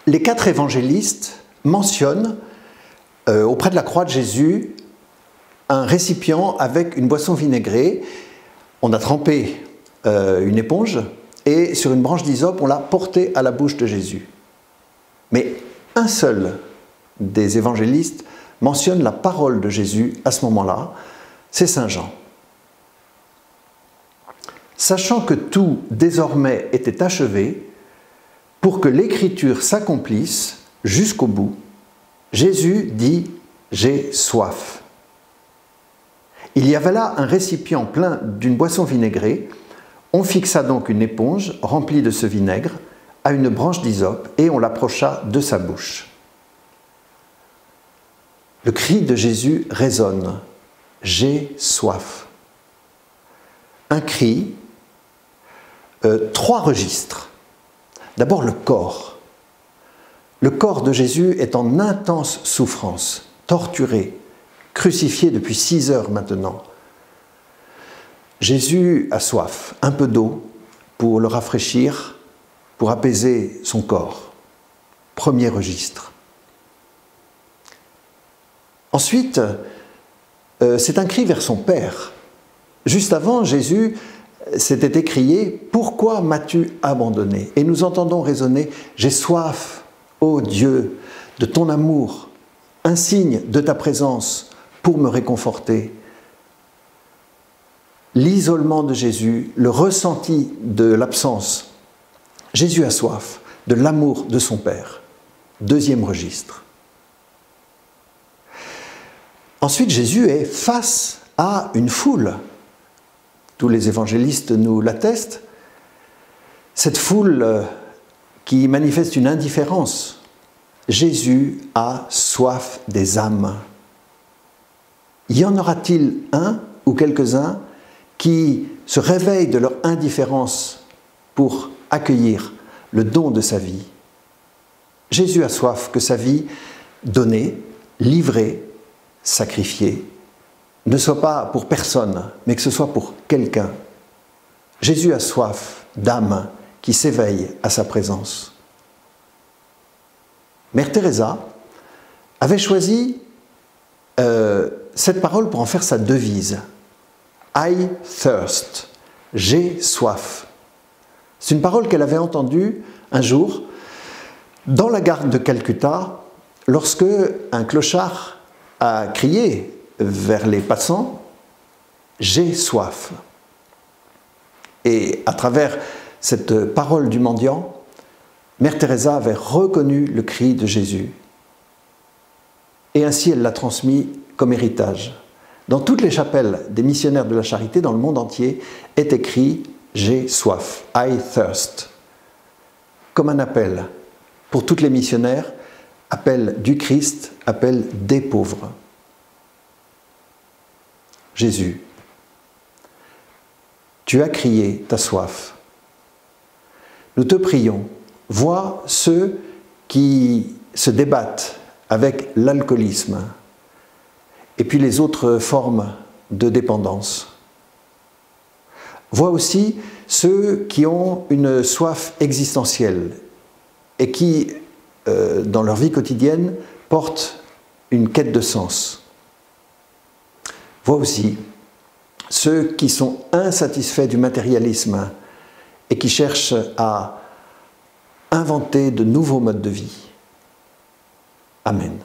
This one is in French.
les 4 évangélistes mentionnent auprès de la croix de Jésus un récipient avec une boisson vinaigrée. On a trempé une éponge et sur une branche d'hysope, on l'a portée à la bouche de Jésus. Mais un seul des évangélistes mentionne la parole de Jésus à ce moment-là, c'est Saint Jean. Sachant que tout désormais était achevé, pour que l'écriture s'accomplisse jusqu'au bout, Jésus dit « J'ai soif ». Il y avait là un récipient plein d'une boisson vinaigrée. On fixa donc une éponge remplie de ce vinaigre à une branche d'hysope et on l'approcha de sa bouche. Le cri de Jésus résonne « J'ai soif ». Un cri, 3 registres. D'abord le corps. Le corps de Jésus est en intense souffrance, torturé, crucifié depuis 6 heures maintenant. Jésus a soif, un peu d'eau pour le rafraîchir, pour apaiser son corps. Premier registre. Ensuite, c'est un cri vers son Père. Juste avant, Jésus s'était écrié « Pourquoi m'as-tu abandonné ?» Et nous entendons résonner « J'ai soif, ô Dieu, de ton amour, un signe de ta présence pour me réconforter. » L'isolement de Jésus, le ressenti de l'absence. Jésus a soif de l'amour de son Père. Deuxième registre. Ensuite, Jésus est face à une foule. Tous les évangélistes nous l'attestent. Cette foule qui manifeste une indifférence. Jésus a soif des âmes. Y en aura-t-il un ou quelques-uns qui se réveillent de leur indifférence pour accueillir le don de sa vie? Jésus a soif que sa vie donnée, livrée, sacrifiée, ne soit pas pour personne, mais que ce soit pour quelqu'un. Jésus a soif d'âmes qui s'éveillent à sa présence. Mère Teresa avait choisi cette parole pour en faire sa devise. I thirst, j'ai soif. C'est une parole qu'elle avait entendue un jour dans la gare de Calcutta lorsque un clochard a crié vers les passants « J'ai soif ». Et à travers cette parole du mendiant, Mère Teresa avait reconnu le cri de Jésus. Et ainsi elle l'a transmis comme héritage. Dans toutes les chapelles des missionnaires de la charité dans le monde entier est écrit « J'ai soif »,« I thirst », comme un appel pour toutes les missionnaires, appel du Christ, appel des pauvres. Jésus, tu as crié ta soif. Nous te prions, vois ceux qui se débattent avec l'alcoolisme et puis les autres formes de dépendance. Vois aussi ceux qui ont une soif existentielle et qui, dans leur vie quotidienne, portent une quête de sens. Vois aussi ceux qui sont insatisfaits du matérialisme et qui cherchent à inventer de nouveaux modes de vie. Amen.